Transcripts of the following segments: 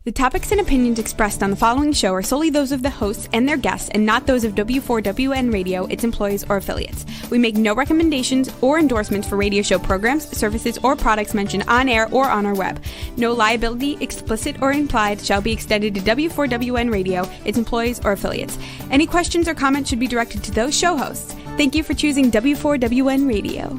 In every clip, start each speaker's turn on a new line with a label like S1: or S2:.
S1: The topics and opinions expressed on the following show are solely those of the hosts and their guests and not those of W4WN Radio, its employees, or affiliates. We make no recommendations or endorsements for radio show programs, services, or products mentioned on air or on our web. No liability, explicit or implied, shall be extended to W4WN Radio, its employees, or affiliates. Any questions or comments should be directed to those show hosts. Thank you for choosing W4WN Radio.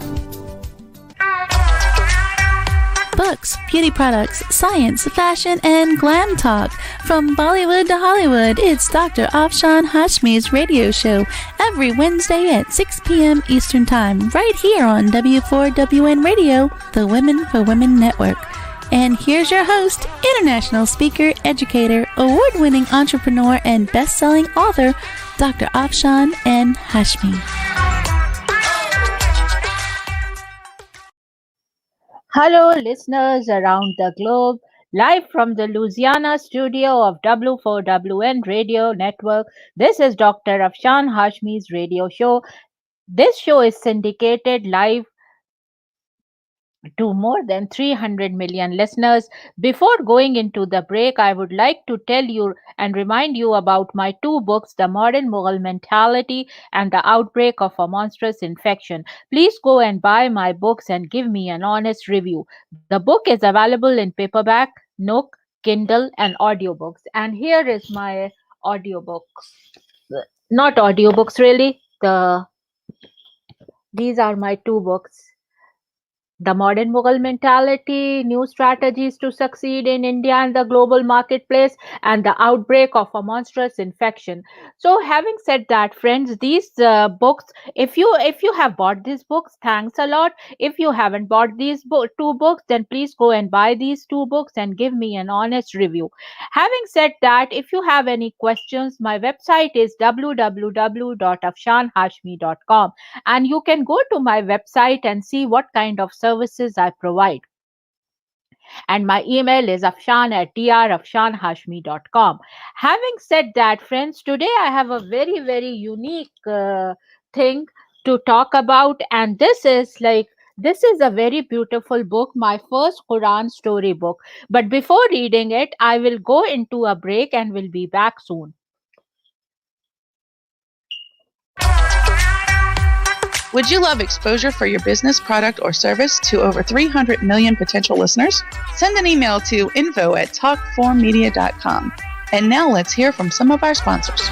S2: Books, beauty products, science, fashion, and glam talk. From Bollywood to Hollywood, it's Dr. Afshan Hashmi's radio show every Wednesday at 6 p.m. Eastern Time, right here on W4WN Radio, the Women for Women Network. And here's your host, international speaker, educator, award-winning entrepreneur, and best-selling author, Dr. Afshan N. Hashmi.
S3: Hello, listeners around the globe, live from the Louisiana studio of W4WN Radio Network. This is Dr. Afshan Hashmi's radio show. This show is syndicated live to more than 300 million listeners. Before going into the break, I would like to tell you and remind you about my two books, The Modern Mughal Mentality and The Outbreak of a Monstrous Infection. Please go and buy my books and give me an honest review. The book is available in paperback, Nook, Kindle, and audiobooks. And here is my audiobooks. Not audiobooks, really. These are my two books. The Modern Mughal Mentality, New Strategies to Succeed in India and the Global Marketplace, and The Outbreak of a Monstrous Infection. So having said that, friends, these books, if you have bought these books, thanks a lot. If you haven't bought these two books, then please go and buy these two books and give me an honest review. Having said that, if you have any questions, my website is www.afshanhashmi.com, and you can go to my website and see what kind of services I provide. And my email is afshan@drafshanhashmi.com. Having said that, friends, today I have a very, very unique thing to talk about, and this is a very beautiful book, my first Quran story book. But before reading it, I will go into a break and will be back soon.
S4: Would you love exposure for your business, product, or service to over 300 million potential listeners? Send an email to info@talk4media.com. And now let's hear from some of our sponsors.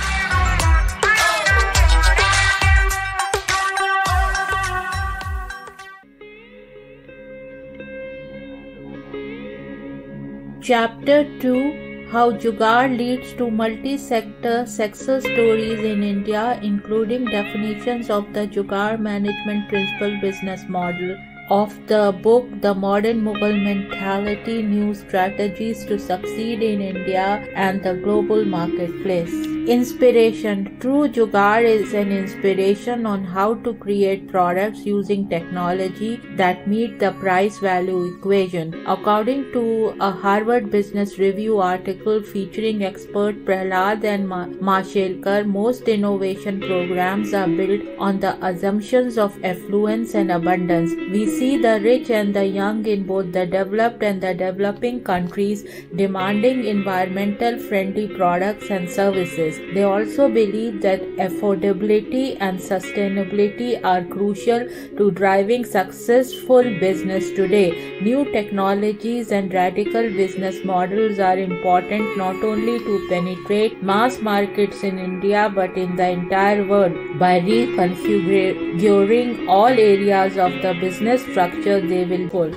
S5: Chapter 2: How Jugaad leads to multi-sector success stories in India, including definitions of the Jugaad management principle business model of the book The Modern Mughal Mentality, New Strategies to Succeed in India and the Global Marketplace. Inspiration. True Jugaad is an inspiration on how to create products using technology that meet the price-value equation. According to a Harvard Business Review article featuring expert Prahlad and Mashelkar, most innovation programs are built on the assumptions of affluence and abundance. We see the rich and the young in both the developed and the developing countries demanding environmental friendly products and services. They also believe that affordability and sustainability are crucial to driving successful business today. New technologies and radical business models are important not only to penetrate mass markets in India but in the entire world. By reconfiguring all areas of the business structure, they will pull.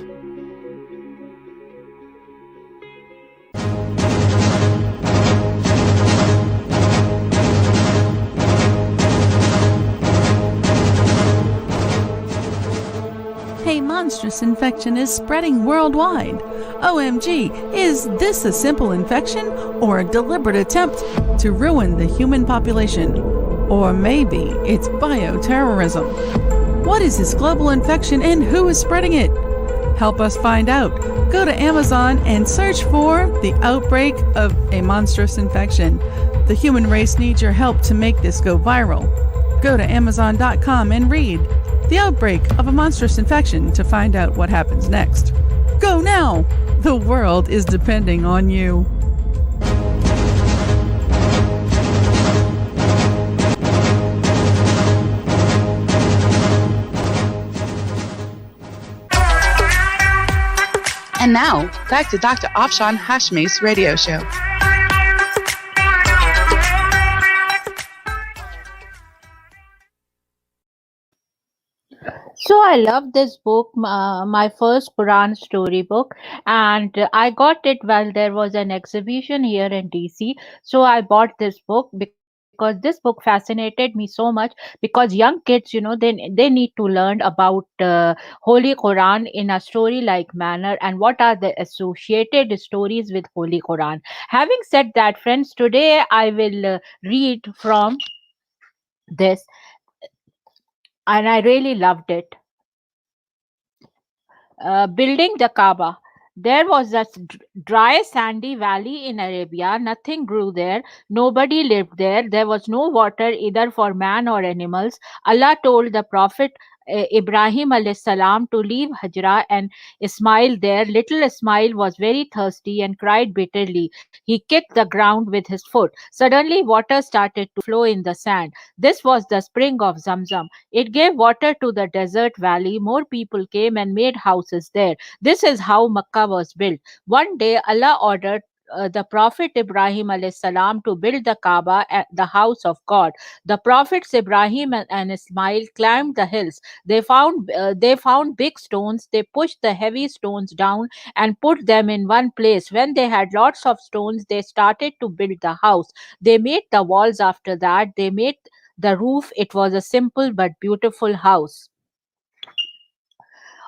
S2: A monstrous infection is spreading worldwide. OMG, is this a simple infection or a deliberate attempt to ruin the human population? Or maybe it's bioterrorism. What is this global infection and who is spreading it? Help us find out. Go to Amazon and search for The Outbreak of a Monstrous Infection. The human race needs your help to make this go viral. Go to Amazon.com and read The Outbreak of a Monstrous Infection to find out what happens next. Go now! The world is depending on you.
S4: And now, back to Dr. Afshan Hashmi's radio show.
S3: So I love this book, my first Quran story book, and I got it while there was an exhibition here in DC. So I bought this book because this book fascinated me so much, because young kids, they need to learn about Holy Quran in a story like manner, and what are the associated stories with Holy Quran. Having said that, friends, today I will read from this, and I really loved it. Building the Kaaba. There was a dry, sandy valley in Arabia. Nothing grew there. Nobody lived there. There was no water either for man or animals. Allah told the Prophet Ibrahim alayhis salam to leave Hajra and Ismail there. Little Ismail was very thirsty and cried bitterly. He kicked the ground with his foot. Suddenly, water started to flow in the sand. This was the spring of Zamzam. It gave water to the desert valley. More people came and made houses there. This is how Makkah was built. One day, Allah ordered the Prophet Ibrahim alayhis salam to build the Kaaba at the house of God. The prophets Ibrahim and Ismail climbed the hills. They found big stones. They pushed the heavy stones down and put them in one place. When they had lots of stones, they started to build the house. They made the walls after that. They made the roof. It was a simple but beautiful house.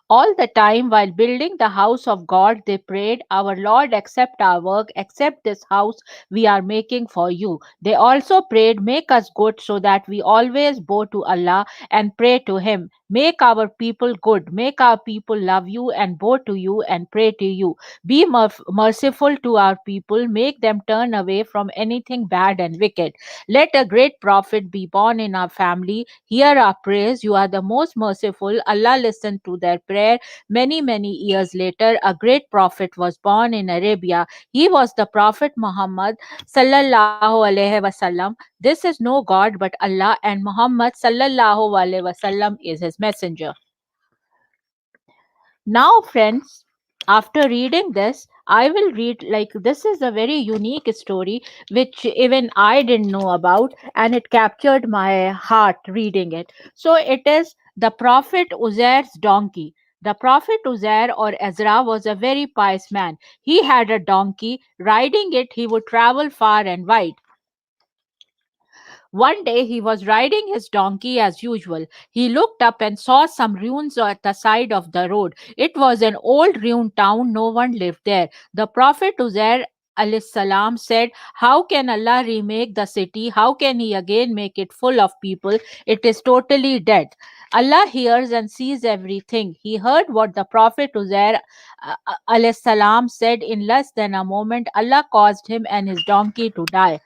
S3: All the time while building the house of God, they prayed, Our Lord, accept our work, accept this house we are making for you. They also prayed, Make us good so that we always bow to Allah and pray to Him. Make our people good. Make our people love you and bow to you and pray to you. Be merciful to our people. Make them turn away from anything bad and wicked. Let a great prophet be born in our family. Hear our praise. You are the most merciful. Allah listened to their prayer. Many, many years later, a great prophet was born in Arabia. He was the Prophet Muhammad sallallahu alaihi wasallam. This is no God but Allah, and Muhammad sallallahu alaihi wasallam is his messenger. Now, friends, after reading this, I will read, like, this is a very unique story which even I didn't know about, and it captured my heart reading it. So, it is the Prophet Uzair's donkey. The Prophet Uzair, or Ezra, was a very pious man. He had a donkey. Riding it, he would travel far and wide. One day he was riding his donkey as usual. He looked up and saw some ruins at the side of the road. It was an old ruined town. No one lived there. The Prophet Uzair alayhi salam said, How can Allah remake the city? How can He again make it full of people? It is totally dead. Allah hears and sees everything. He heard what the Prophet Uzair alayhi salam said. In less than a moment, Allah caused him and his donkey to die.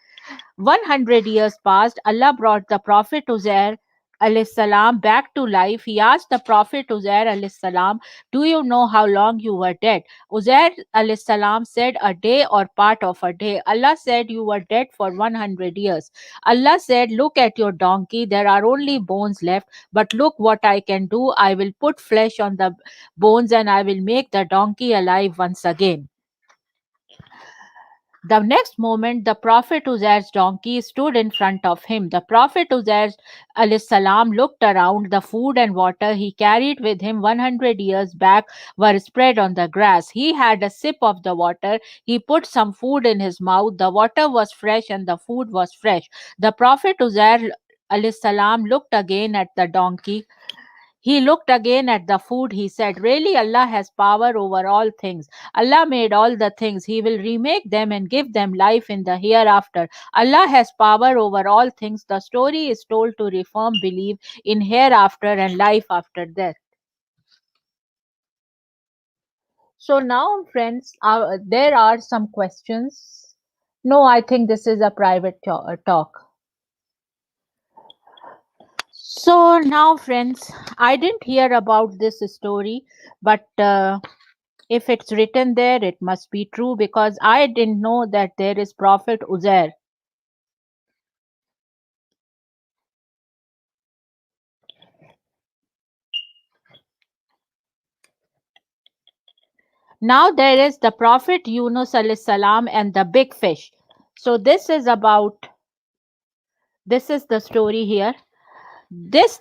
S3: 100 years passed. Allah brought the Prophet Uzair alayhi salam back to life. He asked the Prophet Uzair alayhi salam, Do you know how long you were dead? Uzair alayhi salam said, A day or part of a day. Allah said, You were dead for 100 years. Allah said, Look at your donkey. There are only bones left. But look what I can do. I will put flesh on the bones and I will make the donkey alive once again. The next moment, the Prophet Uzair's donkey stood in front of him. The Prophet Uzair alayhis salam looked around. The food and water he carried with him 100 years back were spread on the grass. He had a sip of the water. He put some food in his mouth. The water was fresh and the food was fresh. The Prophet Uzair alayhis salam looked again at the donkey. He looked again at the food. He said, Really, Allah has power over all things. Allah made all the things. He will remake them and give them life in the hereafter. Allah has power over all things. The story is told to reform belief in hereafter and life after death. So now, friends, there are some questions. No, I think this is a private talk. So now, friends, I didn't hear about this story, but if it's written there, it must be true, because I didn't know that there is Prophet Uzair. Now there is the Prophet Yunus alayhi salam and the big fish. So this is the story here. This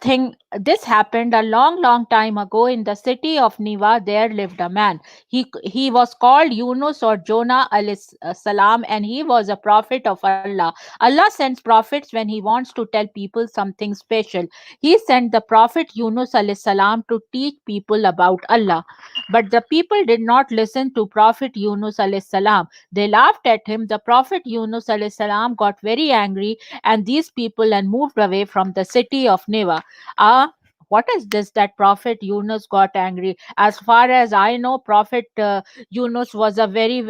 S3: happened a long time ago in the city of Niva. There lived a man. He was called Yunus or Jonah alayhi salam, and he was a prophet of Allah. Allah sends prophets when he wants to tell people something special. He sent the prophet Yunus alayhi salam to teach people about Allah. But the people did not listen to Prophet Yunus alayhi salam. They laughed at him. The Prophet Yunus alayhi salam got very angry and these people and moved away from the city of Neva. What is this that Prophet Yunus got angry? As far as I know, Prophet Yunus was a very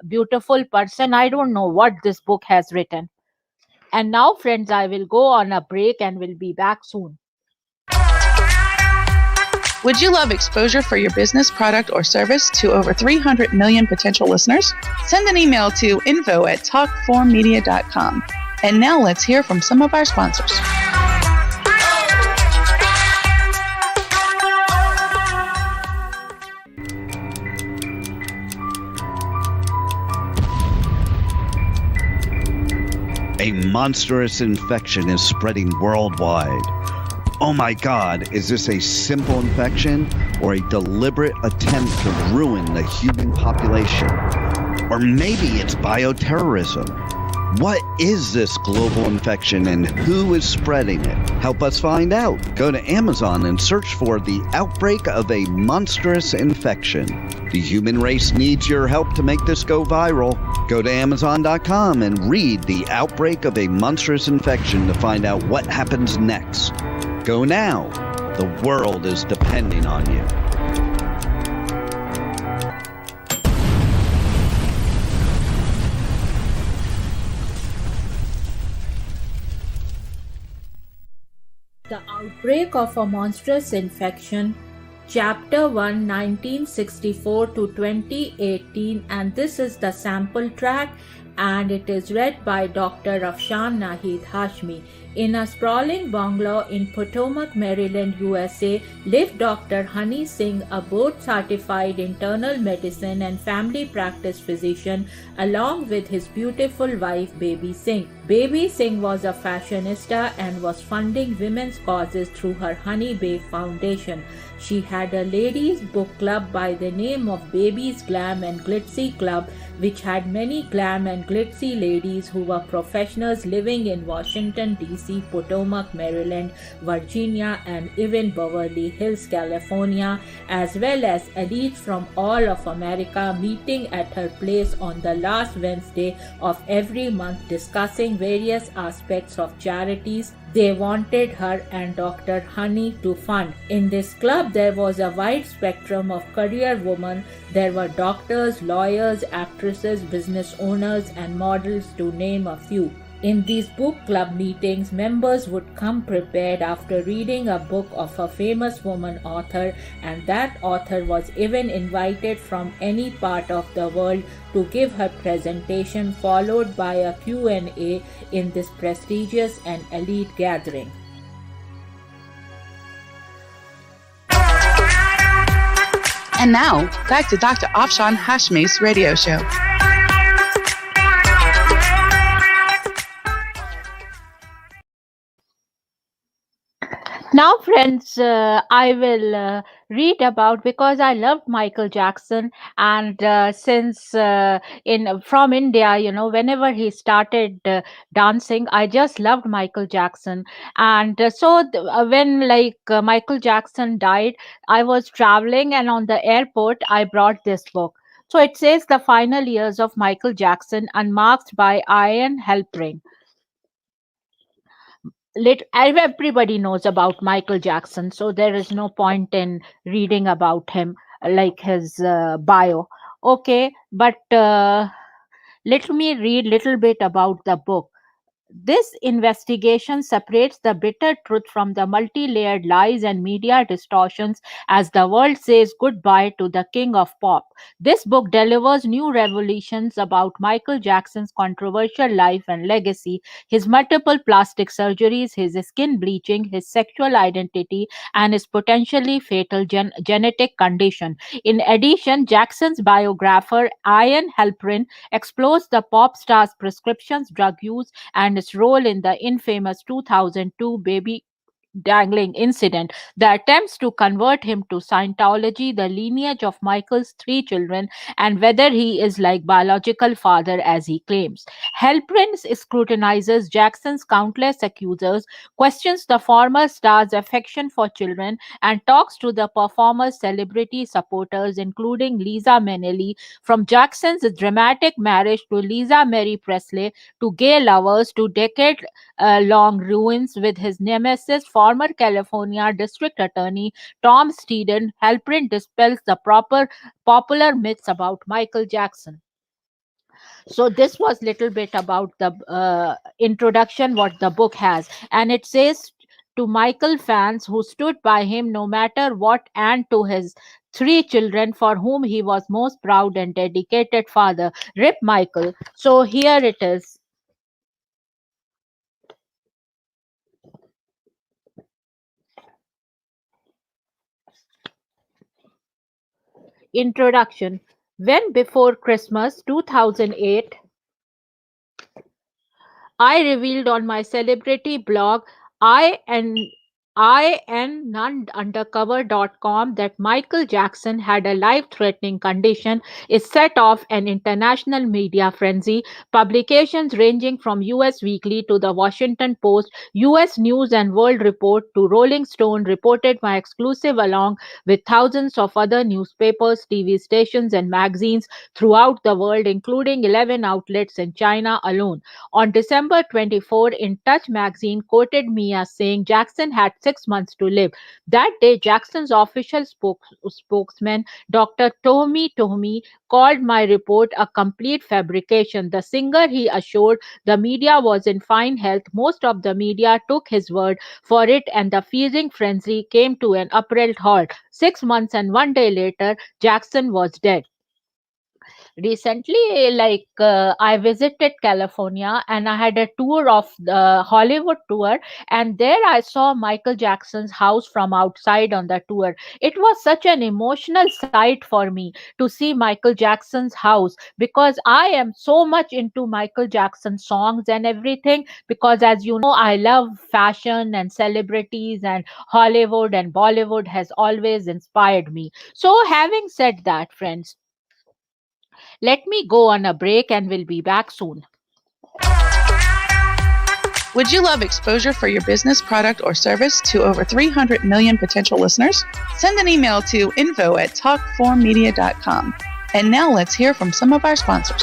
S3: beautiful person. I don't know what this book has written. And now, friends, I will go on a break and will be back soon.
S4: Would you love exposure for your business, product, or service to over 300 million potential listeners? Send an email to info@talkformedia.com. And now let's hear from some of our sponsors.
S6: A monstrous infection is spreading worldwide. Oh my God, is this a simple infection or a deliberate attempt to ruin the human population? Or maybe it's bioterrorism. What is this global infection and who is spreading it? Help us find out. Go to Amazon and search for the outbreak of a monstrous infection. The human race needs your help to make this go viral. Go to Amazon.com and read The Outbreak of a Monstrous Infection to find out what happens next. Go now. The world is depending on you.
S5: The Outbreak of a Monstrous Infection, Chapter 1, 1964 to 2018, and this is the sample track, and it is read by Dr. Afshan Hashmi. In a sprawling bungalow in Potomac, Maryland, USA, lived Dr. Honey Singh, a board-certified internal medicine and family practice physician, along with his beautiful wife, Baby Singh. Baby Singh was a fashionista and was funding women's causes through her Honey Bay Foundation. She had a ladies' book club by the name of Baby's Glam and Glitzy Club, which had many glam and glitzy ladies who were professionals living in Washington, D.C., Potomac, Maryland, Virginia, and even Beverly Hills, California, as well as elites from all of America meeting at her place on the last Wednesday of every month discussing various aspects of charities they wanted her and Dr. Honey to fund. In this club, there was a wide spectrum of career women. There were doctors, lawyers, actresses, business owners, and models, to name a few. In these book club meetings, members would come prepared after reading a book of a famous woman author, and that author was even invited from any part of the world to give her presentation, followed by a Q&A in this prestigious and elite gathering.
S4: And now, back to Dr. Afshan Hashmi's radio show.
S3: Now, friends, I will read about, because I loved Michael Jackson, and since in from India, whenever he started dancing, I just loved Michael Jackson, and when Michael Jackson died, I was traveling, and on the airport, I brought this book. So it says The Final Years of Michael Jackson, unmarked by Ian Halperin. Everybody knows about Michael Jackson, so there is no point in reading about him, like his bio. Okay, but let me read little bit about the book. This investigation separates the bitter truth from the multi layered lies and media distortions as the world says goodbye to the king of pop. This book delivers new revelations about Michael Jackson's controversial life and legacy, his multiple plastic surgeries, his skin bleaching, his sexual identity, and his potentially fatal genetic condition. In addition, Jackson's biographer Ian Halperin explores the pop star's prescriptions, drug use, and its role in the infamous 2002 baby dangling incident, the attempts to convert him to Scientology, the lineage of Michael's three children, and whether he is like biological father as he claims. Halperin scrutinizes Jackson's countless accusers, questions the former star's affection for children, and talks to the performer's celebrity supporters, including Lisa Minnelli, from Jackson's dramatic marriage to Lisa Mary Presley to gay lovers to decade long ruins with his nemesis, former California District Attorney Tom Steeden. Halperin dispels the popular myths about Michael Jackson. So this was little bit about the introduction what the book has, and it says to Michael fans who stood by him no matter what, and to his three children for whom he was most proud and dedicated father, Rip Michael. So here it is. Introduction. When before Christmas 2008, I revealed on my celebrity blog inundercover.com that Michael Jackson had a life-threatening condition, it set off an international media frenzy. Publications ranging from US Weekly to the Washington Post, US News and World Report to Rolling Stone reported my exclusive along with thousands of other newspapers, TV stations and magazines throughout the world, including 11 outlets in China alone. On December 24, In Touch magazine quoted me as saying Jackson had 6 months to live. That day, Jackson's official spokesman, Dr. Tomi, called my report a complete fabrication. The singer, he assured the media, was in fine health. Most of the media took his word for it, and the feeding frenzy came to an abrupt halt. 6 months and 1 day later, Jackson was dead. Recently, I visited California and I had a tour of the Hollywood tour, and there I saw Michael Jackson's house from outside on the tour. It was such an emotional sight for me to see Michael Jackson's house, because I am so much into Michael Jackson songs and everything, because as you know, I love fashion and celebrities, and Hollywood and Bollywood has always inspired me. So having said that, friends, let me go on a break and we'll be back soon.
S4: Would you love exposure for your business, product, or service to over 300 million potential listeners? Send an email to info@talkformedia.com. And now let's hear from some of our sponsors.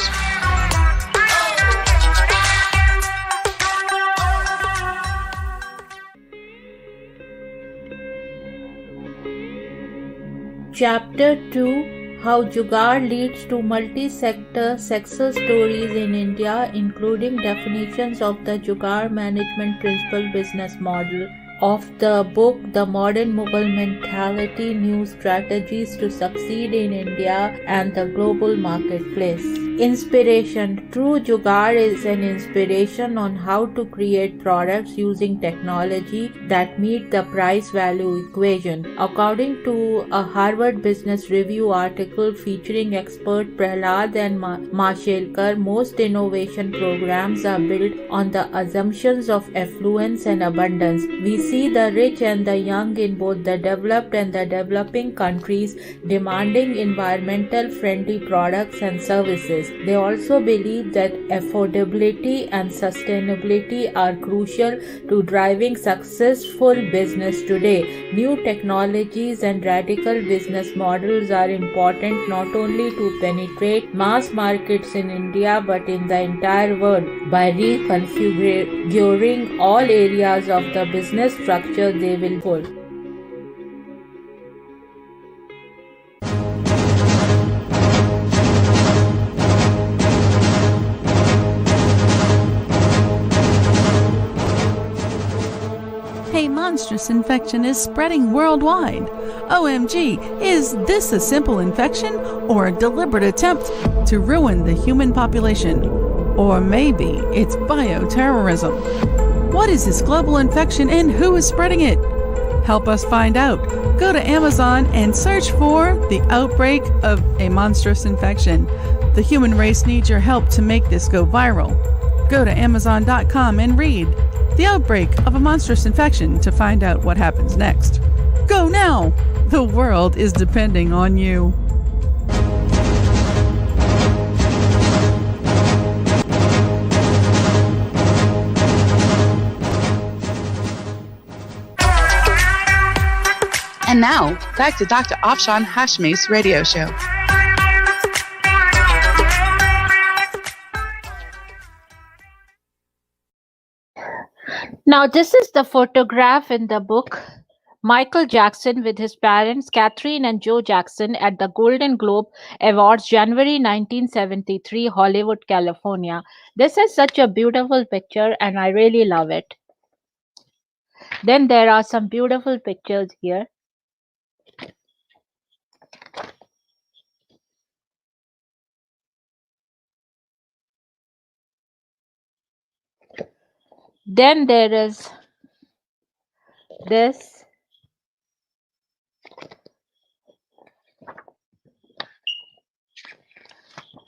S5: Chapter 2, How Jugaad Leads to Multi-Sector Success Stories in India, including definitions of the Jugaad Management Principle business model, of the book The Modern Mughal Mentality, New Strategies to Succeed in India and the Global Marketplace. Inspiration. True Jugaad is an inspiration on how to create products using technology that meet the price-value equation. According to a Harvard Business Review article featuring expert Prahlad and Mashelkar, most innovation programs are built on the assumptions of affluence and abundance. We see the rich and the young in both the developed and the developing countries demanding environmental friendly products and services. They also believe that affordability and sustainability are crucial to driving successful business today. New technologies and radical business models are important not only to penetrate mass markets in India but in the entire world. By reconfiguring all areas of the business structure, they will pull.
S2: monstrous infection is spreading worldwide. OMG, is this a simple infection or a deliberate attempt to ruin the human population? Or maybe it's bioterrorism. What is this global infection and who is spreading it? Help us find out. Go to Amazon and search for The Outbreak of A Monstrous Infection. The human race needs your help to make this go viral. Go to Amazon.com and read The Outbreak of a Monstrous Infection to find out what happens next. Go now! The world is depending on you.
S4: And now, back to Dr. Afshan Hashmi's radio show.
S3: Now, this is the photograph in the book. Michael Jackson with his parents, Catherine and Joe Jackson, at the Golden Globe Awards, January 1973, Hollywood, California. This is such a beautiful picture, and I really love it. Then there are some beautiful pictures here. Then there is this.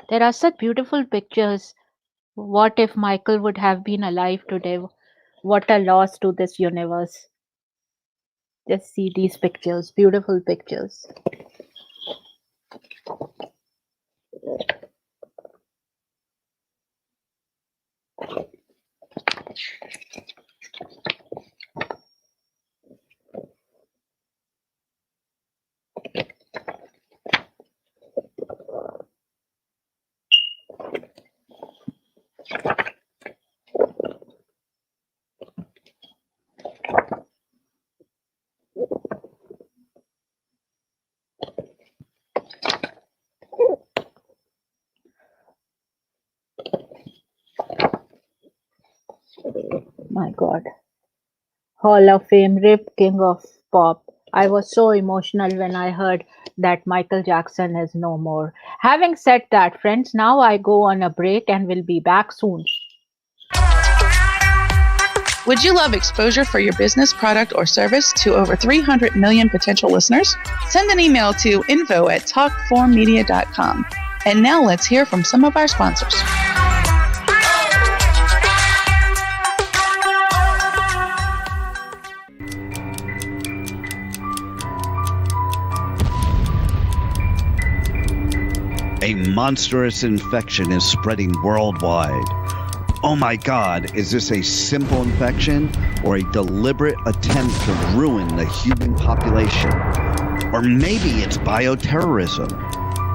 S3: There are such beautiful pictures. What if Michael would have been alive today? What a loss to this universe. Just see these pictures, beautiful pictures. My God. Hall of Fame, Rip King of Pop. I was so emotional when I heard that Michael Jackson is no more. Having said that, friends, now I go on a break and will be back soon.
S4: Would you love exposure for your business, product, or service to over 300 million potential listeners? Send an email to info@talk4media.com. And now let's hear from some of our sponsors.
S6: A monstrous infection is spreading worldwide. Oh my God, is this a simple infection or a deliberate attempt to ruin the human population? Or maybe it's bioterrorism.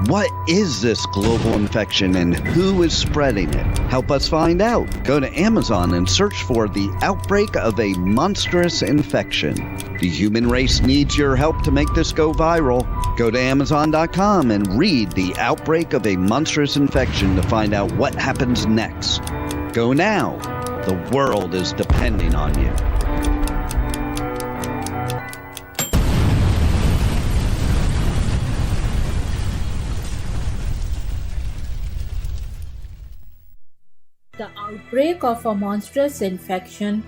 S6: What is this global infection and who is spreading it? Help us find out. Go to Amazon and search for The Outbreak of a Monstrous Infection. The human race needs your help to make this go viral. Go to Amazon.com and read The Outbreak of a Monstrous Infection to find out what happens next. Go now. The world is depending on you.
S5: The Outbreak of a Monstrous Infection,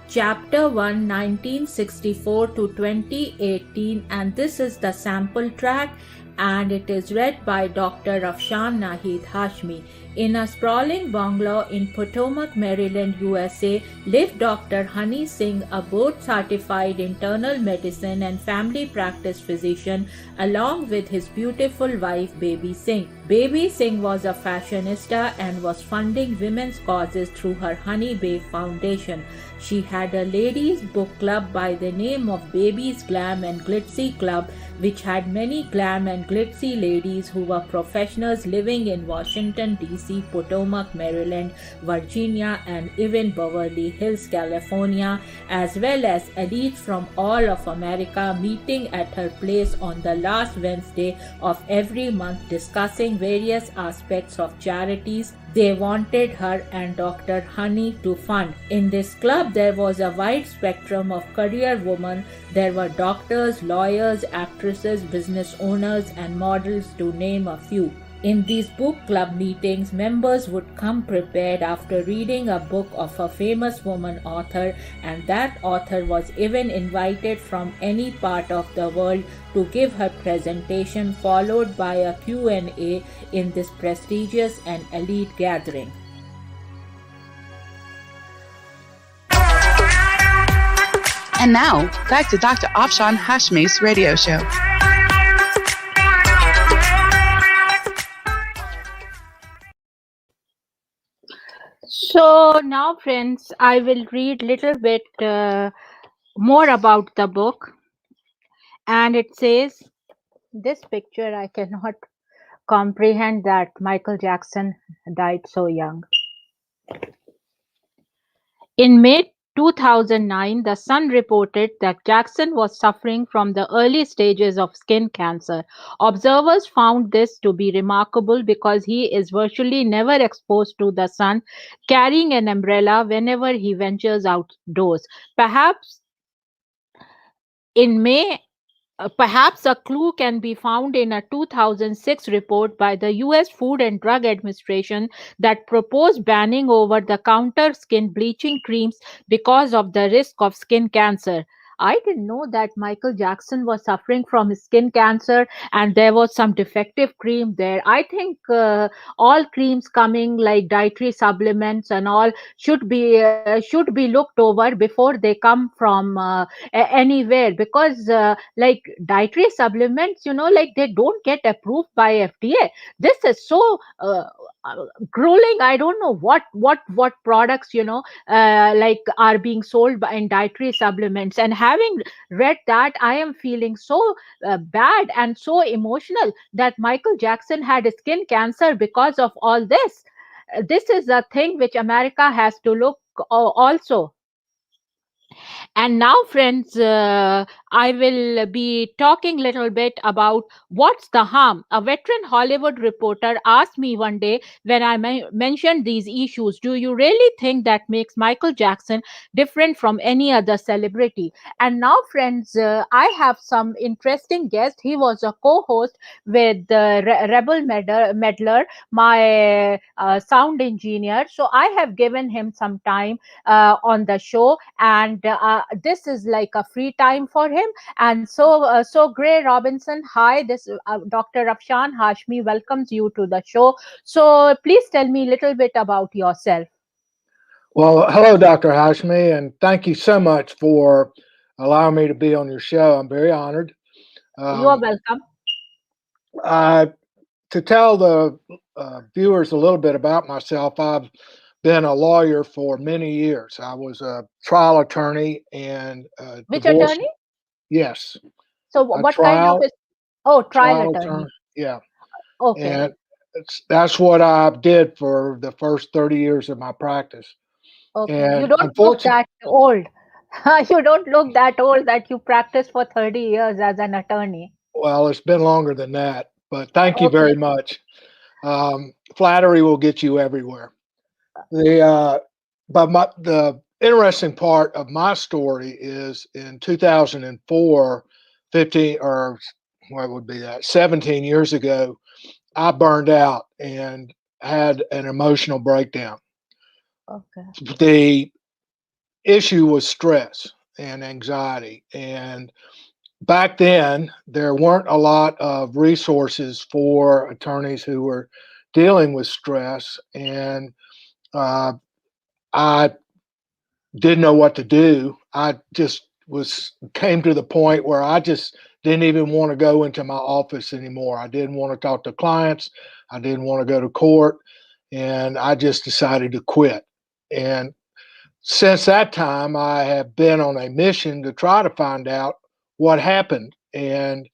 S5: Chapter 1, 1964 to 2018, and this is the sample track, and it is read by Dr. Afshan Hashmi. In a sprawling bungalow in Potomac, Maryland, USA, lived Dr. Honey Singh, a board-certified internal medicine and family practice physician, along with his beautiful wife, Baby Singh. Baby Singh was a fashionista and was funding women's causes through her Honey Babe Foundation. She had a ladies' book club by the name of Baby's Glam and Glitzy Club, which had many glam and glitzy ladies who were professionals living in Washington, D.C. D.C., Potomac, Maryland, Virginia, and even Beverly Hills, California, as well as elites from all of America meeting at her place on the last Wednesday of every month discussing various aspects of charities they wanted her and Dr. Honey to fund. In this club, there was a wide spectrum of career women. There were doctors, lawyers, actresses, business owners, and models, to name a few. In these book club meetings, members would come prepared after reading a book of a famous woman author, and that author was even invited from any part of the world to give her presentation, followed by a Q&A in this prestigious and elite gathering.
S4: And now, back to Dr. Afshan Hashmi's radio show.
S3: So now, friends, I will read a little bit more about the book. And it says, this picture, I cannot comprehend that Michael Jackson died so young. In May 2009, The Sun reported that Jackson was suffering from the early stages of skin cancer. Observers found this to be remarkable because he is virtually never exposed to the sun, carrying an umbrella whenever he ventures outdoors. Perhaps a clue can be found in a 2006 report by the US Food and Drug Administration that proposed banning over-the-counter skin bleaching creams because of the risk of skin cancer. I didn't know that Michael Jackson was suffering from skin cancer and there was some defective cream there. I think all creams coming like dietary supplements and all should be looked over before they come from anywhere, because like dietary supplements, like they don't get approved by FDA. This is so grueling. I don't know what products like are being sold in dietary supplements, and having read that, I am feeling so bad and so emotional that Michael Jackson had skin cancer because of all this. This is a thing which America has to look also. And now, friends, I will be talking a little bit about what's the harm. A veteran Hollywood reporter asked me one day when I mentioned these issues, do you really think that makes Michael Jackson different from any other celebrity? And now, friends, I have some interesting guest. He was a co-host with Rebel Medler, my sound engineer. So I have given him some time on the show, and this is like a free time for him. And so Gray Robinson, hi, this Dr. Afshan Hashmi welcomes you to the show. So please tell me a little bit about yourself.
S7: Well, hello, Dr. Hashmi, and thank you so much for allowing me to be on your show. I'm very honored.
S3: You are welcome.
S7: To tell the viewers a little bit about myself, I've been a lawyer for many years. I was a trial attorney and
S3: which attorney?
S7: Yes.
S3: So what kind of trial attorney?
S7: Yeah.
S3: Okay.
S7: And that's what I did for the first 30 years of my practice.
S3: Okay.
S7: And
S3: you don't look that old. You don't look that old that you practiced for 30 years as an attorney.
S7: Well, it's been longer than that, but thank you very much. Flattery will get you everywhere. The interesting part of my story is in 2004, 17 years ago, I burned out and had an emotional breakdown.
S3: Okay.
S7: The issue was stress and anxiety. And back then, there weren't a lot of resources for attorneys who were dealing with stress. And I didn't know what to do. I just came to the point where I just didn't even want to go into my office anymore. I didn't want to talk to clients. I didn't want to go to court. And I just decided to quit. And since that time, I have been on a mission to try to find out what happened. And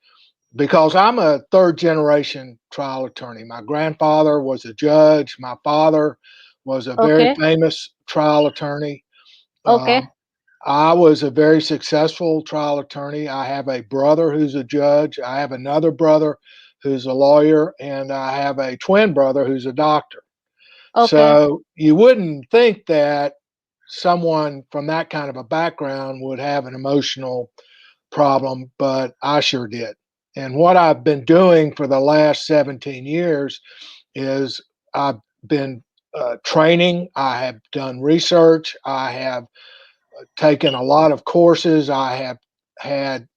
S7: because I'm a third generation trial attorney. My grandfather was a judge. My father was a very
S3: Okay.
S7: famous trial attorney.
S3: Okay.
S7: Um, I was a very successful trial attorney. I have a brother who's a judge. I have another brother who's a lawyer, and I have a twin brother who's a doctor.
S3: Okay.
S7: So you wouldn't think that someone from that kind of a background would have an emotional problem, but I sure did. And what I've been doing for the last 17 years is I've been training, I have done research, I have taken a lot of courses, I have had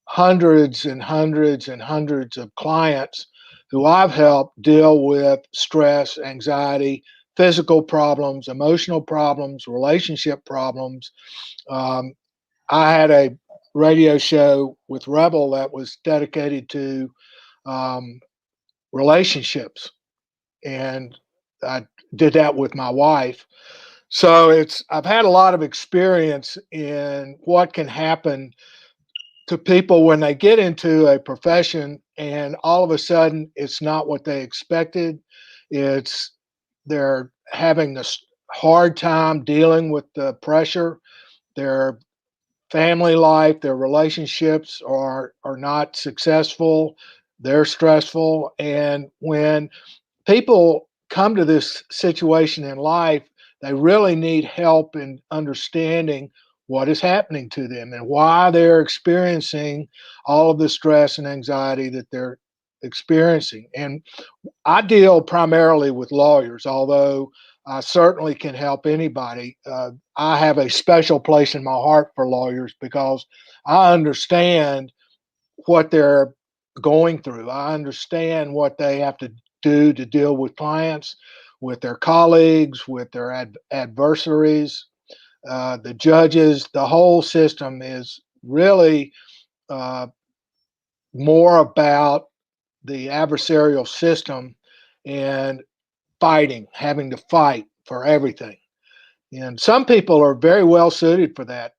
S7: hundreds and hundreds and hundreds of clients who I've helped deal with stress, anxiety, physical problems, emotional problems, relationship problems. Um, I had a radio show with Rebel that was dedicated to um, relationships, and I did that with my wife. So I've had a lot of experience in what can happen to people when they get into a profession and all of a sudden it's not what they expected. It's they're having this hard time dealing with the pressure. Their family life, their relationships are not successful. They're stressful, and when people come to this situation in life, they really need help in understanding what is happening to them and why they're experiencing all of the stress and anxiety that they're experiencing. And I deal primarily with lawyers, although I certainly can help anybody. I have a special place in my heart for lawyers because I understand what they're going through. I understand what they have to do to deal with clients, with their colleagues, with their adversaries, the judges. The whole system is really uh, more about the adversarial system and fighting, having to fight for everything. And some people are very well suited for that.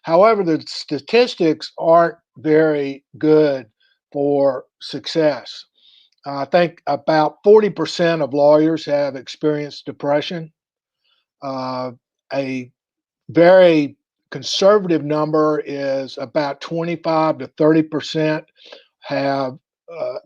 S7: However, the statistics aren't very good for success. I think about 40% of lawyers have experienced depression. A very conservative number is about 25 to 30% have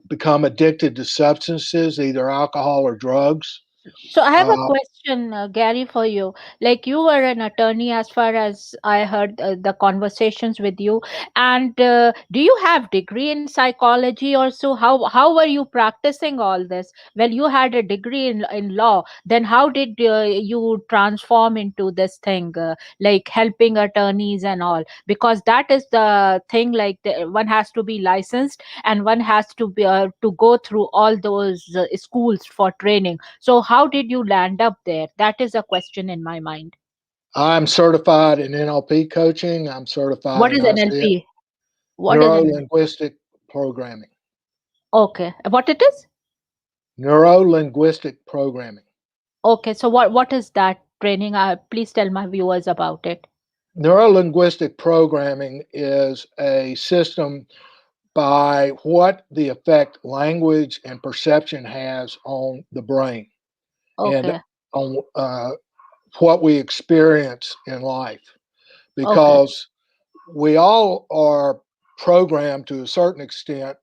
S7: become addicted to substances, either alcohol or drugs.
S3: So I have a
S7: Uh,
S3: question, Gary, for you. Like you were an attorney, as far as I heard the conversations with you, and do you have degree in psychology also? How were you practicing all this? Well, you had a degree in law. Then how did you transform into this thing, like helping attorneys and all? Because that is the thing. Like one has to be licensed, and one has to go through all those schools for training. So how did you land up there? That is a question in my mind.
S7: I'm certified in NLP coaching. I'm certified
S3: What
S7: in
S3: is
S7: ICF,
S3: NLP? What is
S7: neuro
S3: NLP?
S7: linguistic programming.
S3: Okay. What it is?
S7: Neuro linguistic programming.
S3: Okay. So what is that training? Please tell my viewers about it.
S7: Neuro linguistic programming is a system by what the effect language and perception has on the brain and
S3: Okay.
S7: on what we experience in life.
S3: Okay.
S7: Because we all are programmed to a certain extent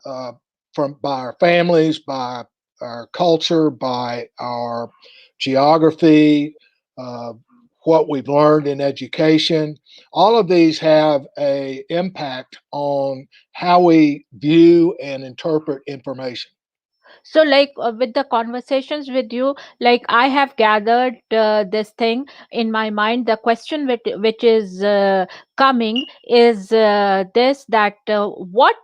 S7: uh, from by our families, by our culture, by our geography, uh, what we've learned in education. All of these have a impact on how we view and interpret information.
S3: So like with the conversations with you, like I have gathered this thing in my mind. The question which is coming is this, that what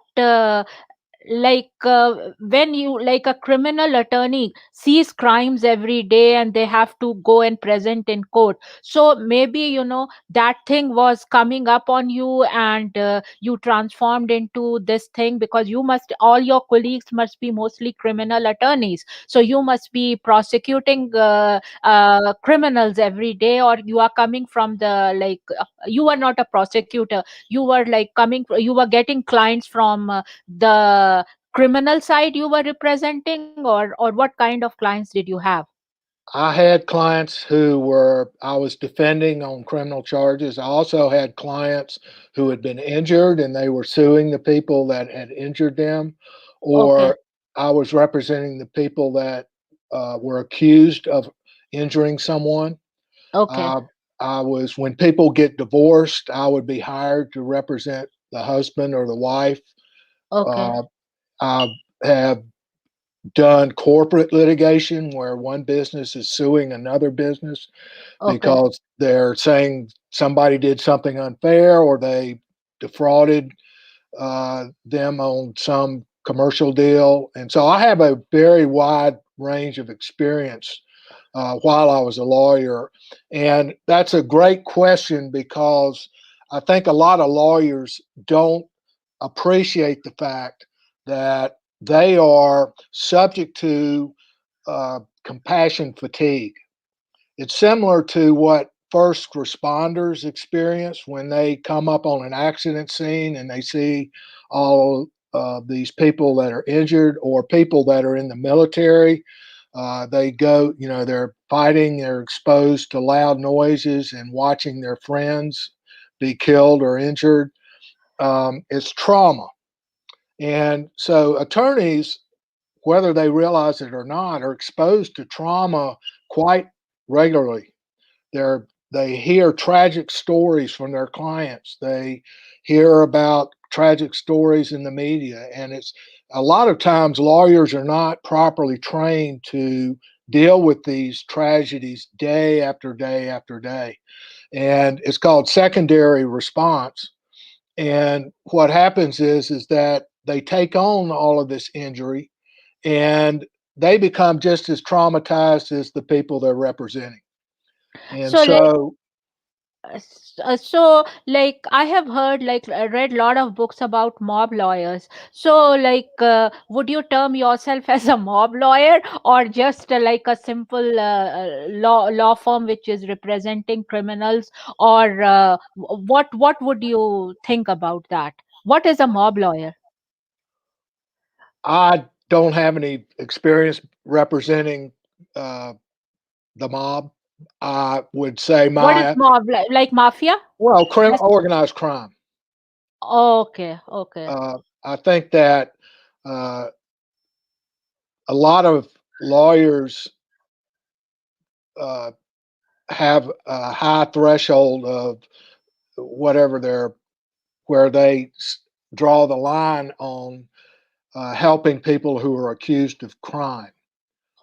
S3: when you, like, a criminal attorney sees crimes every day and they have to go and present in court, so maybe that thing was coming up on you, and you transformed into this thing, because you must, all your colleagues must be mostly criminal attorneys, so you must be prosecuting criminals every day, or you are coming from the, you are not a prosecutor, you were like you were getting clients from the criminal side you were representing, or what kind of clients did you have?
S7: I had clients I was defending on criminal charges. I also had clients who had been injured and they were suing the people that had injured them,
S3: Okay.
S7: or I was representing the people that were accused of injuring someone.
S3: Okay.
S7: Uh, when people get divorced, I would be hired to represent the husband or the wife.
S3: Okay.
S7: Uh, I have done corporate litigation where one business is suing another business
S3: Okay.
S7: because they're saying somebody did something unfair or they defrauded them on some commercial deal. And so I have a very wide range of experience while I was a lawyer. And that's a great question because I think a lot of lawyers don't appreciate the fact that they are subject to compassion fatigue. It's similar to what first responders experience when they come up on an accident scene and they see all these people that are injured or people that are in the military. They go, they're fighting, they're exposed to loud noises and watching their friends be killed or injured. It's trauma. And so attorneys, whether they realize it or not, are exposed to trauma quite regularly. They hear tragic stories from their clients. They hear about tragic stories in the media, and it's a lot of times lawyers are not properly trained to deal with these tragedies day after day after day. And it's called secondary response. And what happens is that they take on all of this injury and they become just as traumatized as the people they're representing. And
S3: So like
S7: so
S3: I have heard, read a lot of books about mob lawyers, so would you term yourself as a mob lawyer, or just like a simple law firm which is representing criminals, or what would you think about that? What is a mob lawyer?
S7: I don't have any experience representing uh, the mob. I would say
S3: What is
S7: my,
S3: mob, like mafia?
S7: well,
S3: Yes.
S7: organized crime.
S3: Okay, okay.
S7: I think that uh, a lot of lawyers uh, have a high threshold of whatever where they draw the line on helping people who are accused of crime.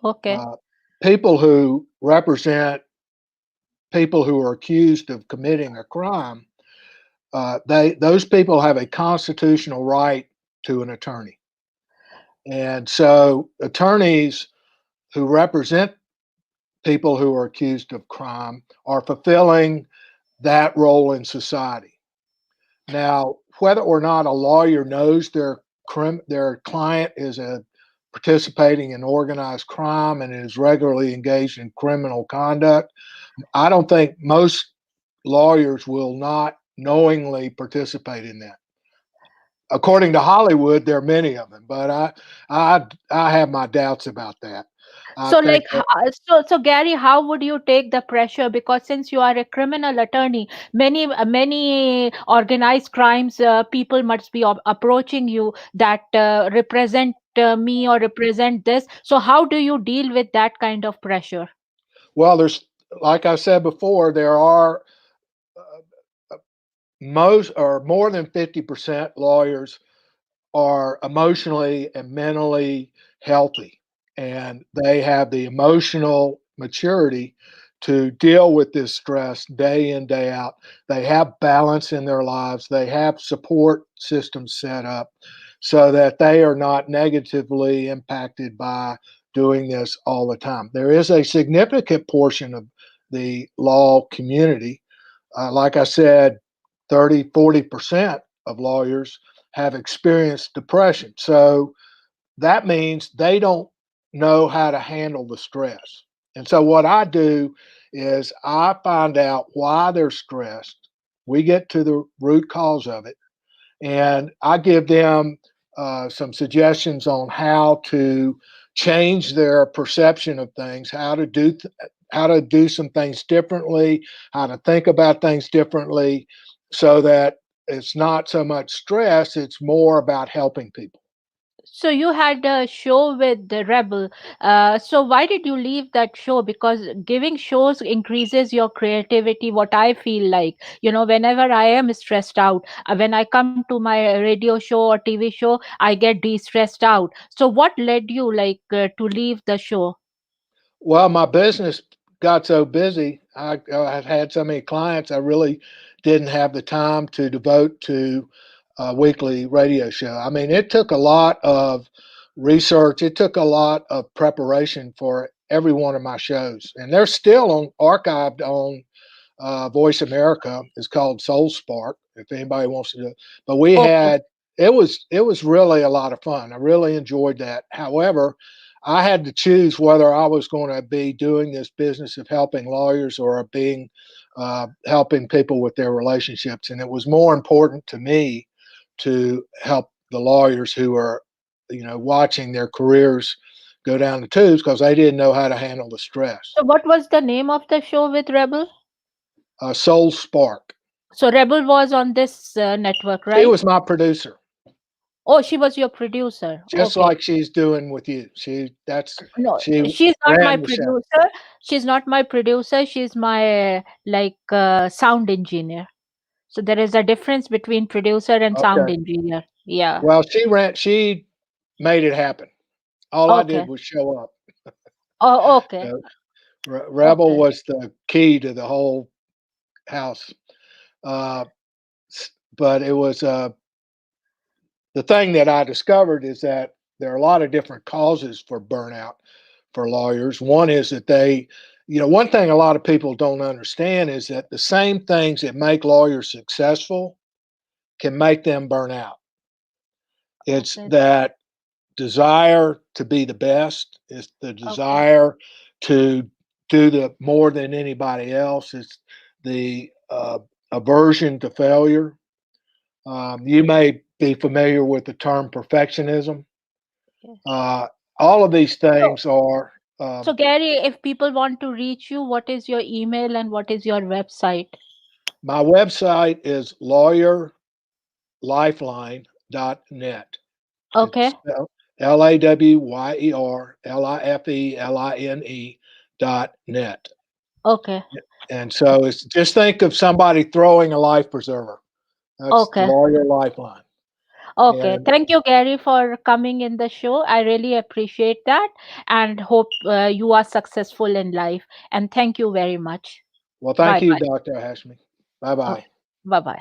S3: Okay.
S7: Uh, People who represent people who are accused of committing a crime, those people have a constitutional right to an attorney, and so attorneys who represent people who are accused of crime are fulfilling that role in society. Now, whether or not a lawyer knows their client is participating in organized crime and is regularly engaged in criminal conduct, I don't think most lawyers will not knowingly participate in that. According to Hollywood, there are many of them, but I have my doubts about that. I
S3: So,
S7: think that,
S3: Gary, how would you take the pressure? Because since you are a criminal attorney, many organized crimes people must be approaching you that represent me or represent this. So, how do you deal with that kind of pressure?
S7: well, there's, like I said before, there are most or more than 50% lawyers are emotionally and mentally healthy, and they have the emotional maturity to deal with this stress day in, day out. They have balance in their lives, they have support systems set up. so that they are not negatively impacted by doing this all the time. There is a significant portion of the law community, like I said, 30-40% of lawyers have experienced depression. So that means they don't know how to handle the stress. And so what I do is I find out why they're stressed. We get to the root cause of it, and I give them some suggestions on how to change their perception of things, how to do some things differently, how to think about things differently, so that it's not so much stress, it's more about helping people.
S3: So you had a show with the Rebel. So why did you leave that show? Because giving shows increases your creativity. What I feel like, whenever I am stressed out, when I come to my radio show or TV show, I get de-stressed out. So what led you to leave the show?
S7: Well, my business got so busy. I've had so many clients, I really didn't have the time to devote to a weekly radio show. I mean, it took a lot of research. It took a lot of preparation for every one of my shows, and they're still archived on Voice America. It's called Soul Spark. If anybody wants to do it, but we
S3: Okay.
S7: had it was really a lot of fun. I really enjoyed that. However, I had to choose whether I was going to be doing this business of helping lawyers or being helping people with their relationships, and it was more important to me to help the lawyers who are, watching their careers go down the tubes because they didn't know how to handle the stress.
S3: So what was the name of the show with Rebel?
S7: Soul Spark.
S3: So Rebel was on this network,
S7: She
S3: right?
S7: was my producer,
S3: Oh, she was your producer.
S7: just
S3: Okay.
S7: like she's doing with you.
S3: No,
S7: She
S3: she's not my
S7: ran the show.
S3: producer. She's not my producer. She's my sound engineer. So there is a difference between producer and sound
S7: Okay.
S3: engineer. Yeah.
S7: Well, she made it happen. All I did
S3: Okay.
S7: was show up.
S3: Oh, okay.
S7: So, Rebel
S3: Okay.
S7: was the key to the whole house. But it was the thing that I discovered is that there are a lot of different causes for burnout for lawyers. One is that one thing a lot of people don't understand is that the same things that make lawyers successful can make them burn out. It's
S3: Okay.
S7: that desire to be the best, it's the desire to do the more than anybody else, it's the aversion to failure. You may be familiar with the term perfectionism. All of these
S3: So,
S7: things are.
S3: so Gary, if people want to reach you, what is your email and what is your website?
S7: My website is lawyerlifeline.net.
S3: Okay.
S7: It's LAWYERLIFELINE.net.
S3: Okay.
S7: And so it's just think of somebody throwing a life preserver. That's
S3: Okay.
S7: the Lawyer Lifeline.
S3: Okay.
S7: And
S3: Thank you, Gary, for coming in the show. I really appreciate that and hope you are successful in life. And thank you very much.
S7: well, thank
S3: Bye
S7: you,
S3: bye.
S7: Dr. Hashmi. Bye-bye.
S3: Bye bye.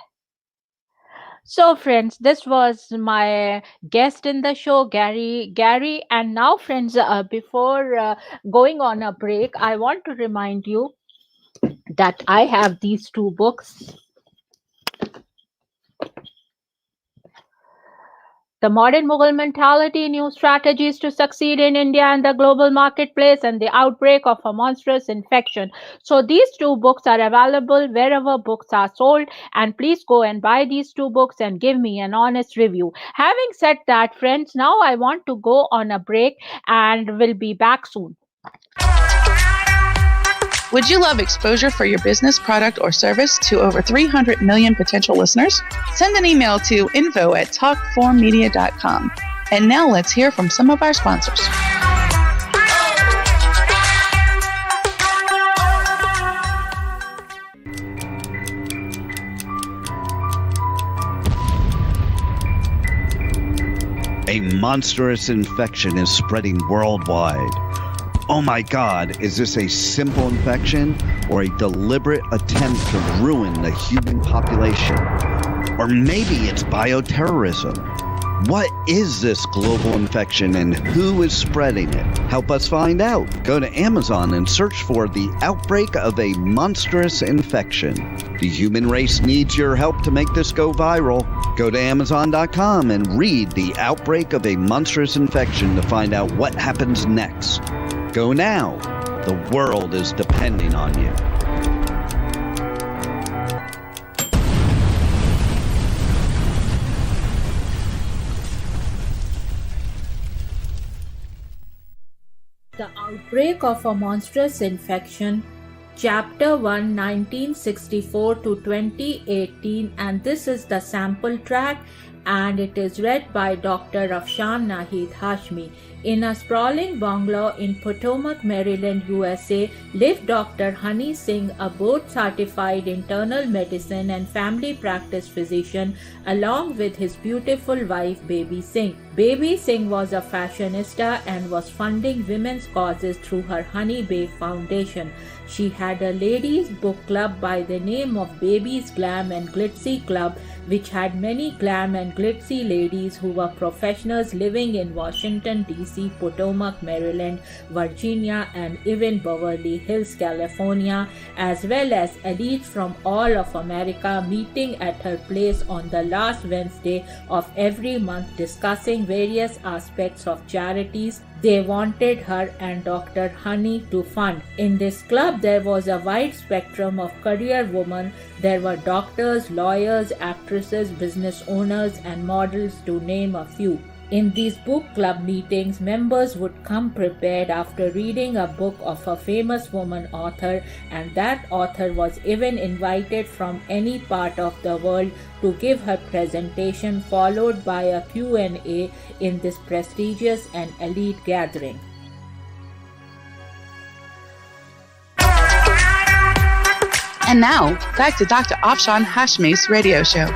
S3: So, friends, this was my guest in the show, Gary. And now, friends, before going on a break, I want to remind you that I have these two books. The Modern Mughal Mentality, New Strategies to Succeed in India and the Global Marketplace, and The Outbreak of a Monstrous Infection. So these two books are available wherever books are sold, and please go and buy these two books and give me an honest review. Having said that, friends, now I want to go on a break and we'll be back soon.
S4: Would you love exposure for your business, product, or service to over 300 million potential listeners? Send an email to info@talk4media.com. And now let's hear from some of our sponsors.
S6: A monstrous infection is spreading worldwide. Oh my God, is this a simple infection or a deliberate attempt to ruin the human population? Or maybe it's bioterrorism. What is this global infection and who is spreading it? Help us find out. Go to Amazon and search for The Outbreak of a Monstrous Infection. The human race needs your help to make this go viral. Go to Amazon.com and read The Outbreak of a Monstrous Infection to find out what happens next. Go now. The world is depending on you.
S5: The Outbreak of a Monstrous Infection, Chapter 1, 1964 to 2018, and this is the sample track, and it is read by Dr. Afshan Hashmi. In a sprawling bungalow in Potomac, Maryland, USA, lived Dr. Honey Singh, a board-certified internal medicine and family practice physician, along with his beautiful wife, Baby Singh. Baby Singh was a fashionista and was funding women's causes through her Honey Bay Foundation. She had a ladies' book club by the name of Baby's Glam and Glitzy Club, which had many glam and glitzy ladies who were professionals living in Washington, D.C., Potomac, Maryland, Virginia, and even Beverly Hills, California, as well as elites from all of America meeting at her place on the last Wednesday of every month, discussing various aspects of charities they wanted her and Dr. Honey to fund. In this club, there was a wide spectrum of career women. There were doctors, lawyers, actresses, business owners, and models, to name a few. In these book club meetings, members would come prepared after reading a book of a famous woman author, and that author was even invited from any part of the world to give her presentation, followed by a Q&A in this prestigious and elite gathering.
S4: And now, back to Dr. Afshan Hashmi's radio show.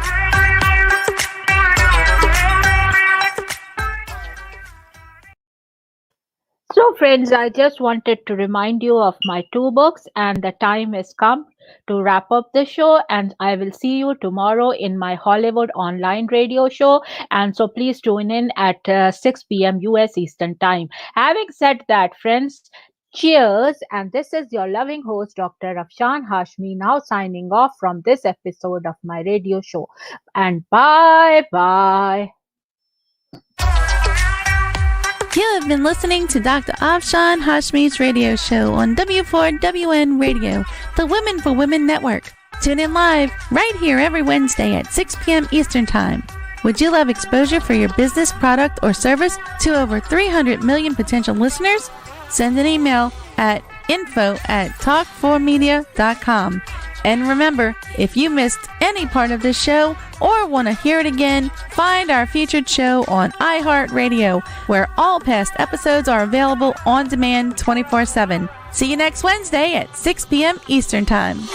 S3: So friends, I just wanted to remind you of my 2 books, and the time has come to wrap up the show, and I will see you tomorrow in my Hollywood online radio show, and so please tune in at 6 p.m. US Eastern Time. Having said that, friends, cheers, and this is your loving host, Dr. Afshan Hashmi, now signing off from this episode of my radio show, and bye-bye.
S2: You have been listening to Dr. Afshan Hashmi's radio show on W4WN Radio, the Women for Women Network. Tune in live right here every Wednesday at 6 p.m. Eastern Time. Would you love exposure for your business, product, or service to over 300 million potential listeners? Send an email at info@talk4media.com. And remember, if you missed any part of this show or want to hear it again, find our featured show on iHeartRadio, where all past episodes are available on demand 24/7. See you next Wednesday at 6 p.m. Eastern Time.